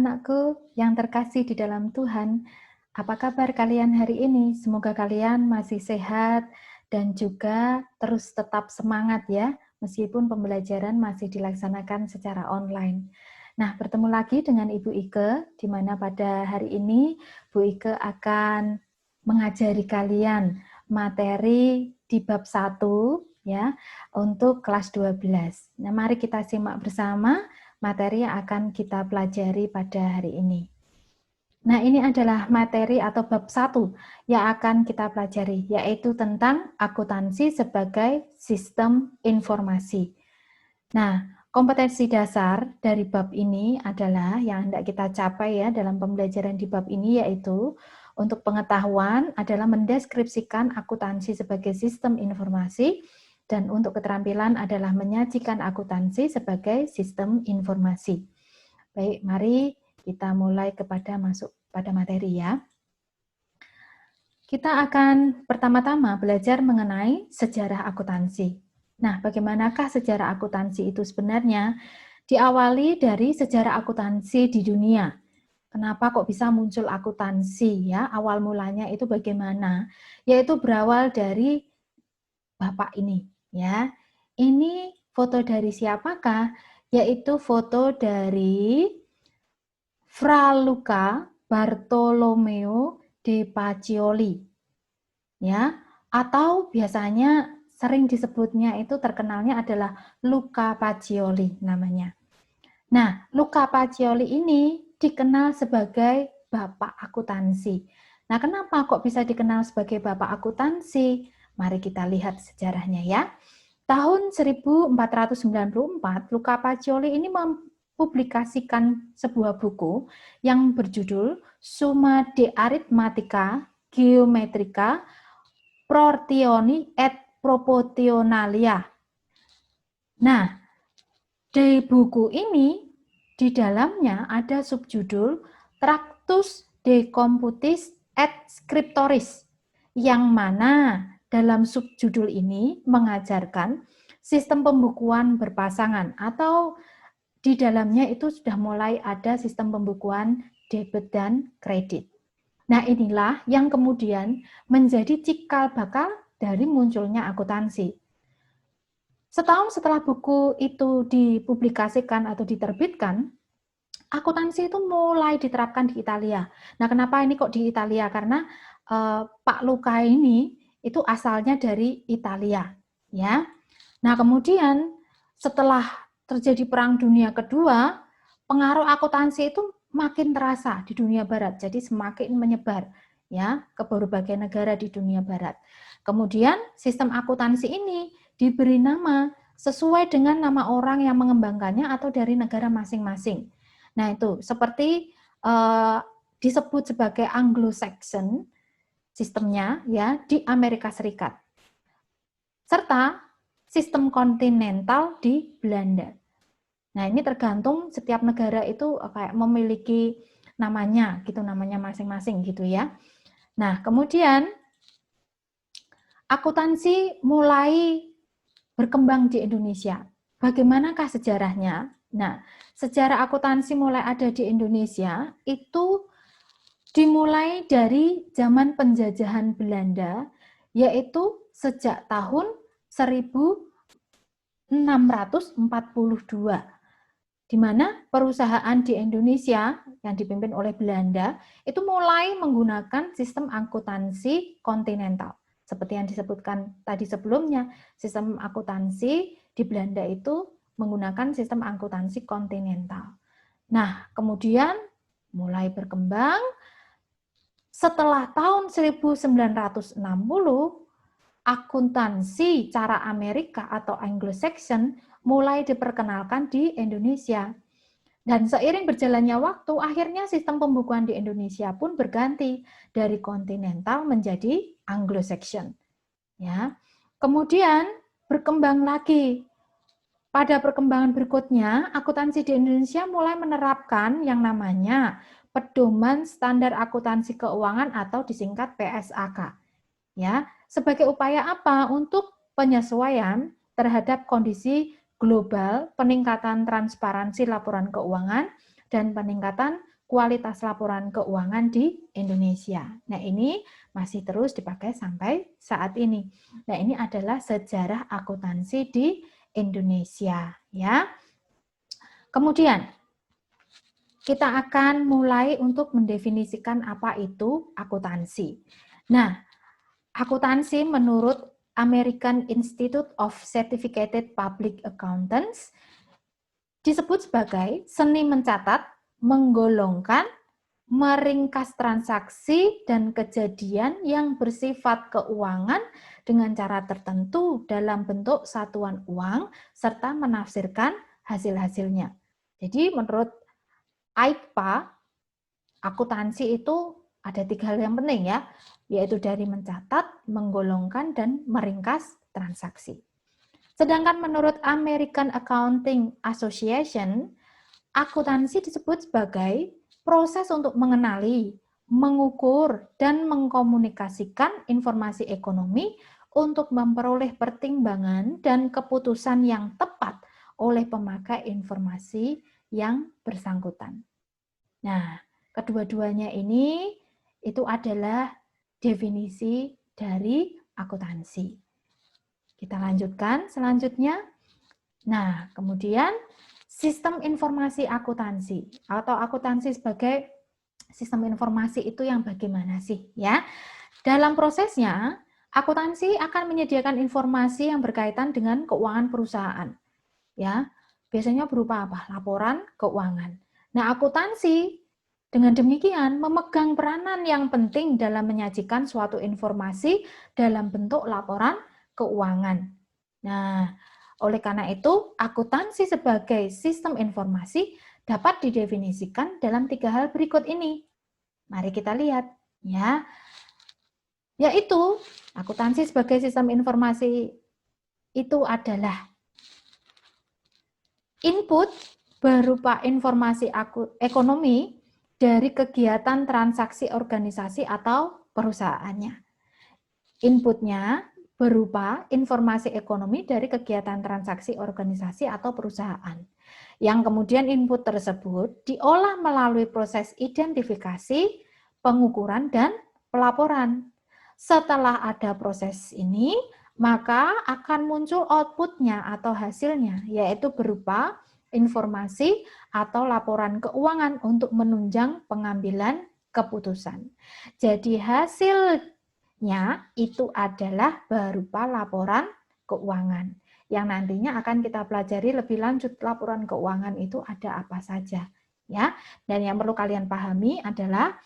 anak-anakku yang terkasih di dalam Tuhan. Apa kabar kalian hari ini? Semoga kalian masih sehat dan juga terus tetap semangat ya, meskipun pembelajaran masih dilaksanakan secara online. Nah, bertemu lagi dengan Ibu Ike, di mana pada hari ini Bu Ike akan mengajari kalian materi di bab 1 ya, untuk kelas 12. Nah, mari kita simak bersama materi yang akan kita pelajari pada hari ini. Nah, ini adalah materi atau bab 1 yang akan kita pelajari, yaitu tentang akuntansi sebagai sistem informasi. Nah, kompetensi dasar dari bab ini adalah yang hendak kita capai ya dalam pembelajaran di bab ini, yaitu untuk pengetahuan adalah mendeskripsikan akuntansi sebagai sistem informasi, dan untuk keterampilan adalah menyajikan akuntansi sebagai sistem informasi. Baik, mari kita mulai masuk pada materi ya. Kita akan pertama-tama belajar mengenai sejarah akuntansi. Nah, bagaimanakah sejarah akuntansi itu sebenarnya? Diawali dari sejarah akuntansi di dunia. Kenapa kok bisa muncul akuntansi ya? Awal mulanya itu bagaimana? Yaitu berawal dari Bapak ini ya. Ini foto dari siapakah? Yaitu foto dari Fra Luca Bartolomeo de Pacioli. Ya, atau biasanya sering disebutnya itu terkenalnya adalah Luca Pacioli namanya. Nah, Luca Pacioli ini dikenal sebagai Bapak Akuntansi. Nah, kenapa kok bisa dikenal sebagai Bapak Akuntansi? Mari kita lihat sejarahnya ya. Tahun 1494, Luca Pacioli ini mempublikasikan sebuah buku yang berjudul Summa de Arithmetica Geometrica Proportioni et Proportionalia. Nah, di buku ini, di dalamnya ada subjudul Tractus de Computis et Scriptoris, yang mana dalam subjudul ini mengajarkan sistem pembukuan berpasangan, atau di dalamnya itu sudah mulai ada sistem pembukuan debit dan kredit. Nah, inilah yang kemudian menjadi cikal bakal dari munculnya akuntansi. Setahun setelah buku itu dipublikasikan atau diterbitkan, akuntansi itu mulai diterapkan di Italia. Nah, kenapa ini kok di Italia? Karena Pak Luca ini itu asalnya dari Italia, ya. Nah, kemudian setelah terjadi Perang Dunia Kedua, pengaruh akuntansi itu makin terasa di dunia barat, jadi semakin menyebar ya ke berbagai negara di dunia barat. Kemudian sistem akuntansi ini diberi nama sesuai dengan nama orang yang mengembangkannya atau dari negara masing-masing. Nah, itu seperti disebut sebagai Anglo-Saxon sistemnya ya di Amerika Serikat. Serta sistem kontinental di Belanda. Nah, ini tergantung setiap negara itu kayak memiliki namanya gitu, namanya masing-masing gitu ya. Nah, kemudian akuntansi mulai berkembang di Indonesia. Bagaimanakah sejarahnya? Nah, sejarah akuntansi mulai ada di Indonesia itu dimulai dari zaman penjajahan Belanda, yaitu sejak tahun 1642, di mana perusahaan di Indonesia yang dipimpin oleh Belanda itu mulai menggunakan sistem akuntansi kontinental. Seperti yang disebutkan tadi sebelumnya, sistem akuntansi di Belanda itu menggunakan sistem akuntansi kontinental. Nah, kemudian mulai berkembang. Setelah tahun 1960, akuntansi cara Amerika atau Anglo-Saxon mulai diperkenalkan di Indonesia. Dan seiring berjalannya waktu, akhirnya sistem pembukuan di Indonesia pun berganti dari kontinental menjadi Anglo-Saxon. Ya. Kemudian berkembang lagi. Pada perkembangan berikutnya, akuntansi di Indonesia mulai menerapkan yang namanya Pedoman Standar Akuntansi Keuangan atau disingkat PSAK. Ya, sebagai upaya apa? Untuk penyesuaian terhadap kondisi global, peningkatan transparansi laporan keuangan, dan peningkatan kualitas laporan keuangan di Indonesia. Nah, ini masih terus dipakai sampai saat ini. Nah, ini adalah sejarah akuntansi di Indonesia, ya. Kemudian kita akan mulai untuk mendefinisikan apa itu akuntansi. Nah, akuntansi menurut American Institute of Certificated Public Accountants disebut sebagai seni mencatat, menggolongkan, meringkas transaksi dan kejadian yang bersifat keuangan dengan cara tertentu dalam bentuk satuan uang serta menafsirkan hasil-hasilnya. Jadi menurut AIPA, akuntansi itu ada 3 hal yang penting ya, yaitu dari mencatat, menggolongkan, dan meringkas transaksi. Sedangkan menurut American Accounting Association, akuntansi disebut sebagai proses untuk mengenali, mengukur, dan mengkomunikasikan informasi ekonomi untuk memperoleh pertimbangan dan keputusan yang tepat oleh pemakai informasi yang bersangkutan. Nah, kedua-duanya ini itu adalah definisi dari akuntansi. Kita lanjutkan selanjutnya. Nah, kemudian sistem informasi akuntansi atau akuntansi sebagai sistem informasi itu yang bagaimana sih ya? Dalam prosesnya, akuntansi akan menyediakan informasi yang berkaitan dengan keuangan perusahaan. Ya, biasanya berupa apa? Laporan keuangan. Nah, akuntansi dengan demikian memegang peranan yang penting dalam menyajikan suatu informasi dalam bentuk laporan keuangan. Nah, oleh karena itu, akuntansi sebagai sistem informasi dapat didefinisikan dalam 3 hal berikut ini. Mari kita lihat, ya. Yaitu, akuntansi sebagai sistem informasi itu adalah input berupa informasi ekonomi dari kegiatan transaksi organisasi atau perusahaannya. Inputnya berupa informasi ekonomi dari kegiatan transaksi organisasi atau perusahaan. Yang kemudian input tersebut diolah melalui proses identifikasi, pengukuran, dan pelaporan. Setelah ada proses ini, maka akan muncul outputnya atau hasilnya, yaitu berupa informasi atau laporan keuangan untuk menunjang pengambilan keputusan. Jadi hasilnya itu adalah berupa laporan keuangan yang nantinya akan kita pelajari lebih lanjut. Laporan keuangan itu ada apa saja ya. Dan yang perlu kalian pahami adalah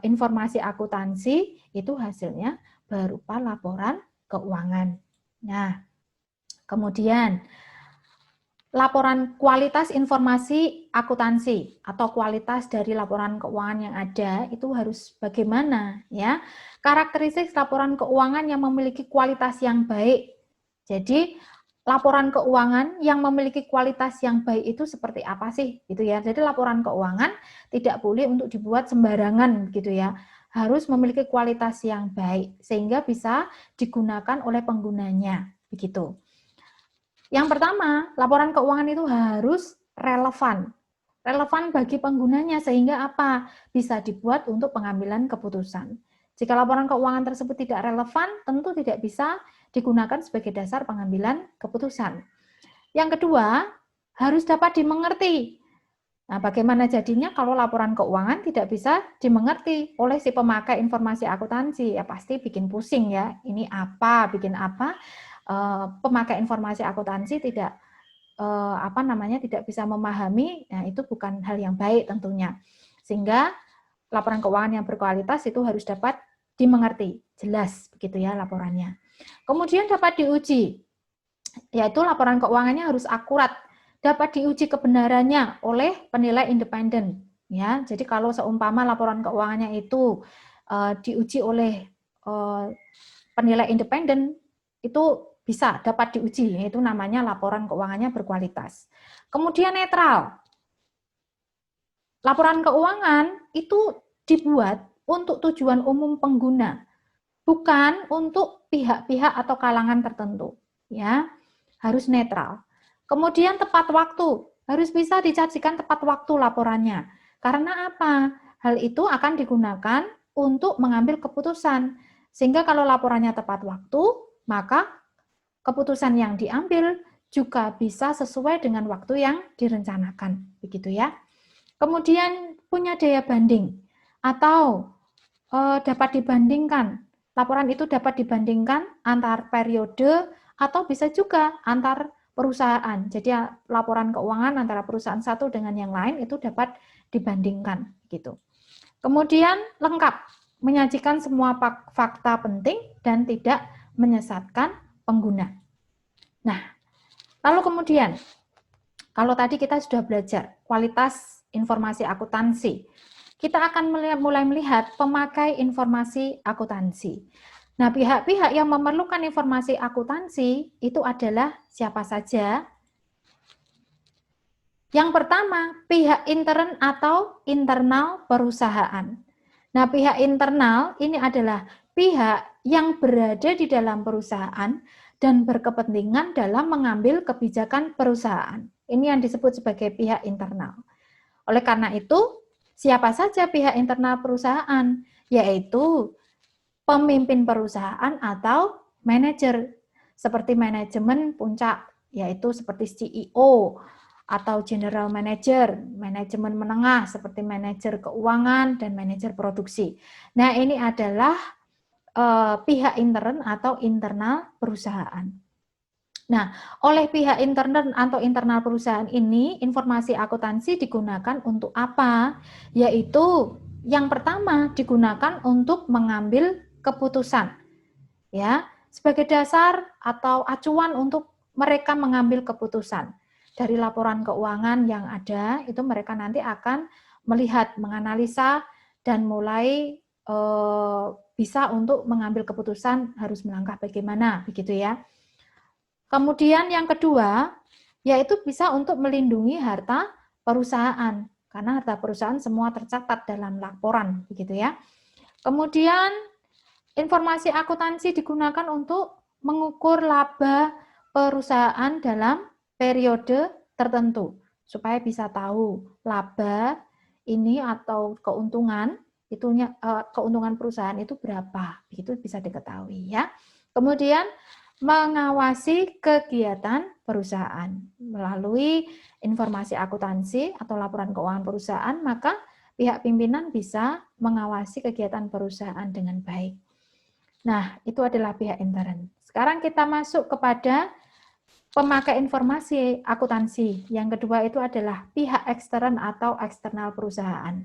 informasi akuntansi itu hasilnya berupa laporan keuangan. Nah, kemudian laporan kualitas informasi akuntansi atau kualitas dari laporan keuangan yang ada itu harus bagaimana ya? Karakteristik laporan keuangan yang memiliki kualitas yang baik. Jadi laporan keuangan yang memiliki kualitas yang baik itu seperti apa sih? Gitu ya. Jadi laporan keuangan tidak boleh untuk dibuat sembarangan gitu ya. Harus memiliki kualitas yang baik sehingga bisa digunakan oleh penggunanya begitu. Yang pertama, laporan keuangan itu harus relevan. Relevan bagi penggunanya sehingga apa? Bisa dibuat untuk pengambilan keputusan. Jika laporan keuangan tersebut tidak relevan, tentu tidak bisa digunakan sebagai dasar pengambilan keputusan. Yang kedua, harus dapat dimengerti. Nah, bagaimana jadinya kalau laporan keuangan tidak bisa dimengerti oleh si pemakai informasi akuntansi? Ya pasti bikin pusing ya. Ini apa, bikin apa? Pemakai informasi akuntansi tidak tidak bisa memahami, nah itu bukan hal yang baik tentunya. Sehingga laporan keuangan yang berkualitas itu harus dapat dimengerti, jelas begitu ya laporannya. Kemudian dapat diuji, yaitu laporan keuangannya harus akurat, dapat diuji kebenarannya oleh penilai independen. Ya, jadi kalau seumpama laporan keuangannya itu diuji oleh penilai independen, itu bisa dapat diuji, yaitu namanya laporan keuangannya berkualitas. Kemudian netral. Laporan keuangan itu dibuat untuk tujuan umum pengguna, bukan untuk pihak-pihak atau kalangan tertentu. Ya, harus netral. Kemudian tepat waktu, harus bisa disajikan tepat waktu laporannya. Karena apa? Hal itu akan digunakan untuk mengambil keputusan. Sehingga kalau laporannya tepat waktu, maka keputusan yang diambil juga bisa sesuai dengan waktu yang direncanakan. Begitu ya. Kemudian punya daya banding atau dapat dibandingkan. Laporan itu dapat dibandingkan antar periode atau bisa juga antar perusahaan. Jadi laporan keuangan antara perusahaan satu dengan yang lain itu dapat dibandingkan gitu. Kemudian lengkap, menyajikan semua fakta penting dan tidak menyesatkan pengguna. Nah, lalu kemudian kalau tadi kita sudah belajar kualitas informasi akuntansi, kita akan mulai melihat pemakai informasi akuntansi. Nah, pihak-pihak yang memerlukan informasi akuntansi itu adalah siapa saja? Yang pertama, pihak intern atau internal perusahaan. Nah, pihak internal ini adalah pihak yang berada di dalam perusahaan dan berkepentingan dalam mengambil kebijakan perusahaan. Ini yang disebut sebagai pihak internal. Oleh karena itu, siapa saja pihak internal perusahaan? Yaitu pemimpin perusahaan atau manajer, seperti manajemen puncak, yaitu seperti CEO, atau general manager, manajemen menengah, seperti manajer keuangan dan manajer produksi. Nah, ini adalah pihak intern atau internal perusahaan. Nah, oleh pihak intern atau internal perusahaan ini, informasi akuntansi digunakan untuk apa? Yaitu yang pertama digunakan untuk mengambil keputusan. Ya, sebagai dasar atau acuan untuk mereka mengambil keputusan. Dari laporan keuangan yang ada, itu mereka nanti akan melihat, menganalisa dan mulai bisa untuk mengambil keputusan harus melangkah bagaimana, begitu ya. Kemudian yang kedua, yaitu bisa untuk melindungi harta perusahaan, karena harta perusahaan semua tercatat dalam laporan, begitu ya. Kemudian informasi akuntansi digunakan untuk mengukur laba perusahaan dalam periode tertentu, supaya bisa tahu laba ini atau keuntungan keuntungan perusahaan itu berapa, itu bisa diketahui ya. Kemudian mengawasi kegiatan perusahaan melalui informasi akuntansi atau laporan keuangan perusahaan, maka pihak pimpinan bisa mengawasi kegiatan perusahaan dengan baik. Nah, itu adalah pihak intern. Sekarang kita masuk kepada pemakai informasi akuntansi. Yang kedua itu adalah pihak ekstern atau eksternal perusahaan.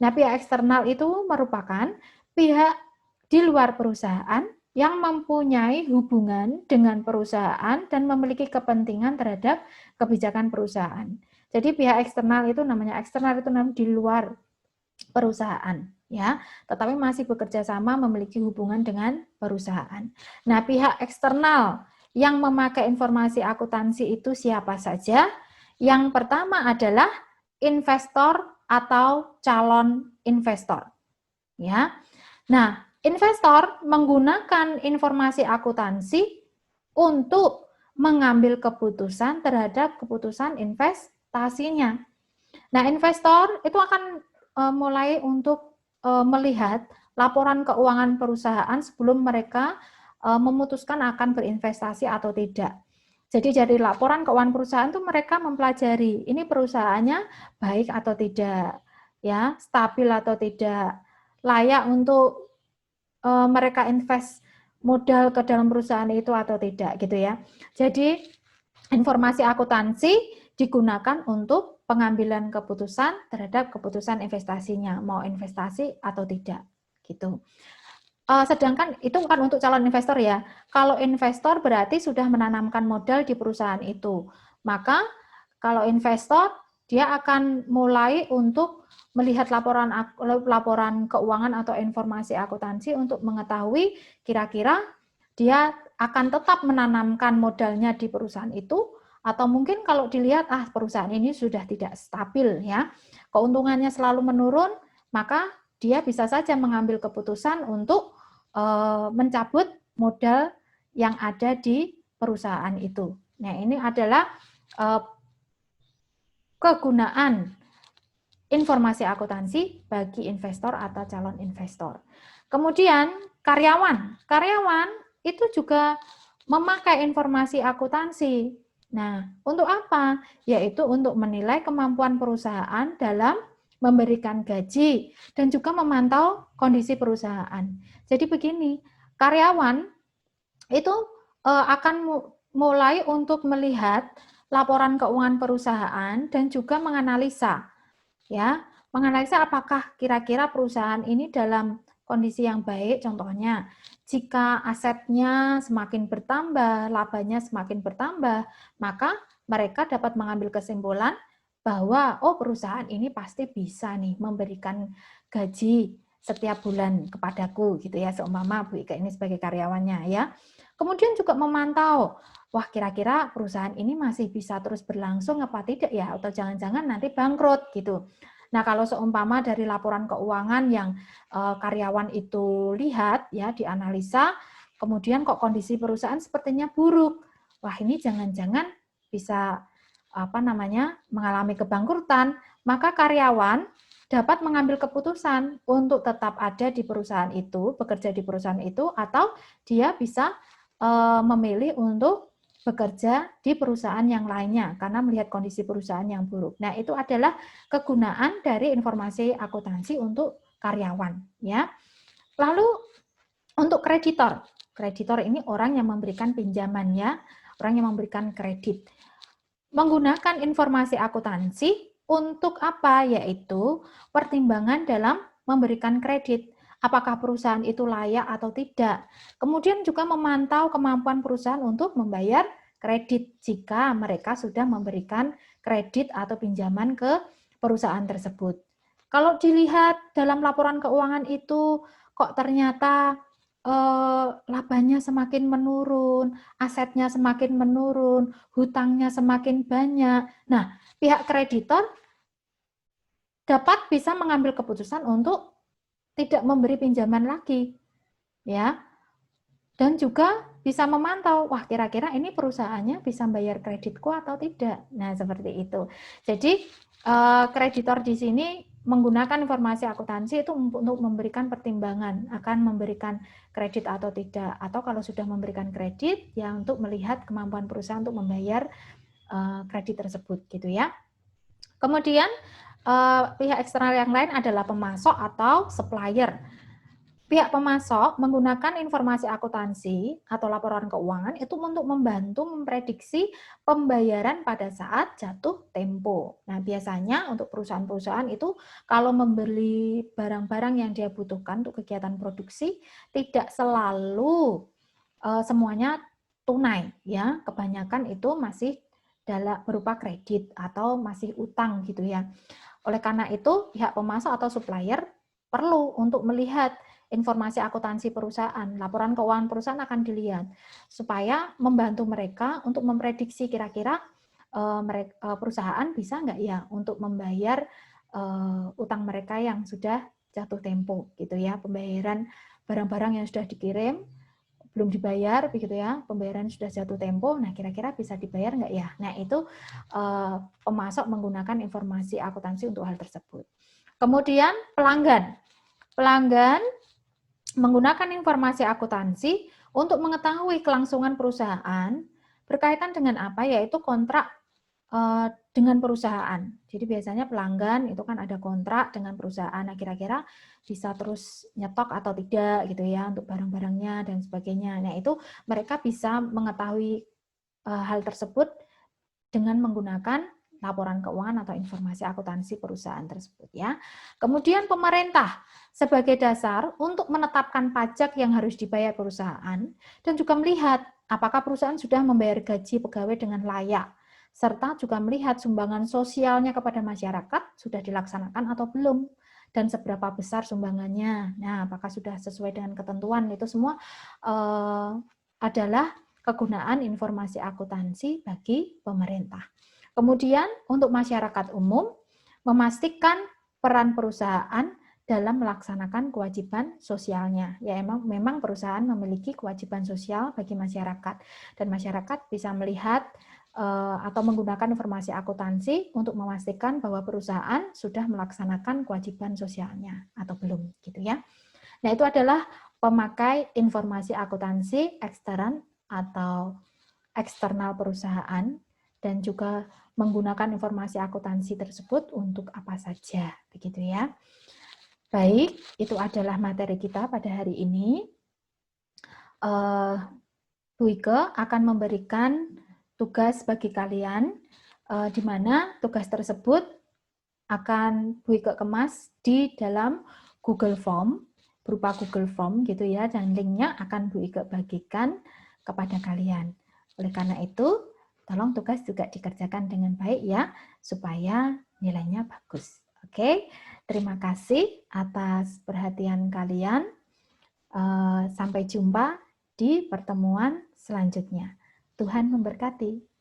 Nah, pihak eksternal itu merupakan pihak di luar perusahaan yang mempunyai hubungan dengan perusahaan dan memiliki kepentingan terhadap kebijakan perusahaan. Jadi pihak eksternal itu namanya di luar perusahaan, ya, tetapi masih bekerja sama memiliki hubungan dengan perusahaan. Nah, pihak eksternal yang memakai informasi akuntansi itu siapa saja? Yang pertama adalah investor atau calon investor, ya. Nah, investor menggunakan informasi akuntansi untuk mengambil keputusan terhadap keputusan investasinya. Nah, investor itu akan mulai untuk melihat laporan keuangan perusahaan sebelum mereka memutuskan akan berinvestasi atau tidak. Jadi dari laporan keuangan perusahaan itu mereka mempelajari ini perusahaannya baik atau tidak, ya, stabil atau tidak, layak untuk mereka invest modal ke dalam perusahaan itu atau tidak, gitu ya. Jadi informasi akuntansi digunakan untuk pengambilan keputusan terhadap keputusan investasinya, mau investasi atau tidak, gitu. Sedangkan itu bukan untuk calon investor ya. Kalau investor berarti sudah menanamkan modal di perusahaan itu. Maka kalau investor dia akan mulai untuk melihat laporan keuangan atau informasi akuntansi untuk mengetahui kira-kira dia akan tetap menanamkan modalnya di perusahaan itu, atau mungkin kalau dilihat perusahaan ini sudah tidak stabil ya, keuntungannya selalu menurun, maka dia bisa saja mengambil keputusan untuk mencabut modal yang ada di perusahaan itu. Nah, ini adalah kegunaan informasi akuntansi bagi investor atau calon investor. Kemudian karyawan itu juga memakai informasi akuntansi. Nah, untuk apa? Yaitu untuk menilai kemampuan perusahaan dalam memberikan gaji dan juga memantau kondisi perusahaan. Jadi begini, karyawan itu akan mulai untuk melihat laporan keuangan perusahaan dan juga menganalisa, ya, menganalisa apakah kira-kira perusahaan ini dalam kondisi yang baik. Contohnya, jika asetnya semakin bertambah, labanya semakin bertambah, maka mereka dapat mengambil kesimpulan bahwa oh perusahaan ini pasti bisa nih memberikan gaji setiap bulan kepadaku gitu ya, seumpama Bu Ika ini sebagai karyawannya ya. Kemudian juga memantau, wah kira-kira perusahaan ini masih bisa terus berlangsung apa tidak ya, atau jangan-jangan nanti bangkrut gitu. Nah, kalau seumpama dari laporan keuangan yang karyawan itu lihat ya, dianalisa, kemudian kok kondisi perusahaan sepertinya buruk. Wah, ini jangan-jangan bisa mengalami kebangkrutan, maka karyawan dapat mengambil keputusan untuk tetap ada di perusahaan itu, bekerja di perusahaan itu, atau dia bisa memilih untuk bekerja di perusahaan yang lainnya karena melihat kondisi perusahaan yang buruk. Nah, itu adalah kegunaan dari informasi akuntansi untuk karyawan, ya. Lalu untuk kreditor. Kreditor ini orang yang memberikan pinjaman ya, orang yang memberikan kredit. Menggunakan informasi akuntansi untuk apa? Yaitu pertimbangan dalam memberikan kredit. Apakah perusahaan itu layak atau tidak. Kemudian juga memantau kemampuan perusahaan untuk membayar kredit jika mereka sudah memberikan kredit atau pinjaman ke perusahaan tersebut. Kalau dilihat dalam laporan keuangan itu kok ternyata labanya semakin menurun, asetnya semakin menurun, hutangnya semakin banyak. Nah, pihak kreditor dapat bisa mengambil keputusan untuk tidak memberi pinjaman lagi, ya. Dan juga bisa memantau, wah kira-kira ini perusahaannya bisa bayar kreditku atau tidak. Nah, seperti itu. Jadi, kreditor di sini menggunakan informasi akuntansi itu untuk memberikan pertimbangan akan memberikan kredit atau tidak. Atau kalau sudah memberikan kredit, ya untuk melihat kemampuan perusahaan untuk membayar kredit tersebut, gitu ya. Kemudian, pihak eksternal yang lain adalah pemasok atau supplier. Pihak pemasok menggunakan informasi akuntansi atau laporan keuangan itu untuk membantu memprediksi pembayaran pada saat jatuh tempo. Nah, biasanya untuk perusahaan-perusahaan itu kalau membeli barang-barang yang dia butuhkan untuk kegiatan produksi tidak selalu semuanya tunai ya. Kebanyakan itu masih berupa kredit atau masih utang gitu ya. Oleh karena itu, pihak pemasok atau supplier perlu untuk melihat informasi akuntansi perusahaan, laporan keuangan perusahaan akan dilihat supaya membantu mereka untuk memprediksi kira-kira perusahaan bisa nggak ya untuk membayar utang mereka yang sudah jatuh tempo gitu ya, pembayaran barang-barang yang sudah dikirim belum dibayar begitu ya, pembayaran sudah jatuh tempo, nah kira-kira bisa dibayar nggak ya? Nah itu pemasok menggunakan informasi akuntansi untuk hal tersebut. Kemudian pelanggan menggunakan informasi akuntansi untuk mengetahui kelangsungan perusahaan berkaitan dengan apa, yaitu kontrak dengan perusahaan. Jadi biasanya pelanggan itu kan ada kontrak dengan perusahaan, nah kira-kira bisa terus nyetok atau tidak gitu ya untuk barang-barangnya dan sebagainya. Nah itu mereka bisa mengetahui hal tersebut dengan menggunakan laporan keuangan atau informasi akuntansi perusahaan tersebut ya. Kemudian pemerintah sebagai dasar untuk menetapkan pajak yang harus dibayar perusahaan dan juga melihat apakah perusahaan sudah membayar gaji pegawai dengan layak, serta juga melihat sumbangan sosialnya kepada masyarakat sudah dilaksanakan atau belum dan seberapa besar sumbangannya. Nah, apakah sudah sesuai dengan ketentuan, itu semua adalah kegunaan informasi akuntansi bagi pemerintah. Kemudian untuk masyarakat umum, memastikan peran perusahaan dalam melaksanakan kewajiban sosialnya. Ya memang perusahaan memiliki kewajiban sosial bagi masyarakat dan masyarakat bisa melihat atau menggunakan informasi akuntansi untuk memastikan bahwa perusahaan sudah melaksanakan kewajiban sosialnya atau belum, gitu ya. Nah, itu adalah pemakai informasi akuntansi ekstern atau eksternal perusahaan, dan juga menggunakan informasi akuntansi tersebut untuk apa saja, begitu ya. Baik, itu adalah materi kita pada hari ini. Bu Ike akan memberikan tugas bagi kalian, di mana tugas tersebut akan Bu Ike kemas di dalam Google Form, berupa Google Form gitu ya, dan linknya akan Bu Ike bagikan kepada kalian. Oleh karena itu, tolong tugas juga dikerjakan dengan baik ya, supaya nilainya bagus. Oke, terima kasih atas perhatian kalian. Sampai jumpa di pertemuan selanjutnya. Tuhan memberkati.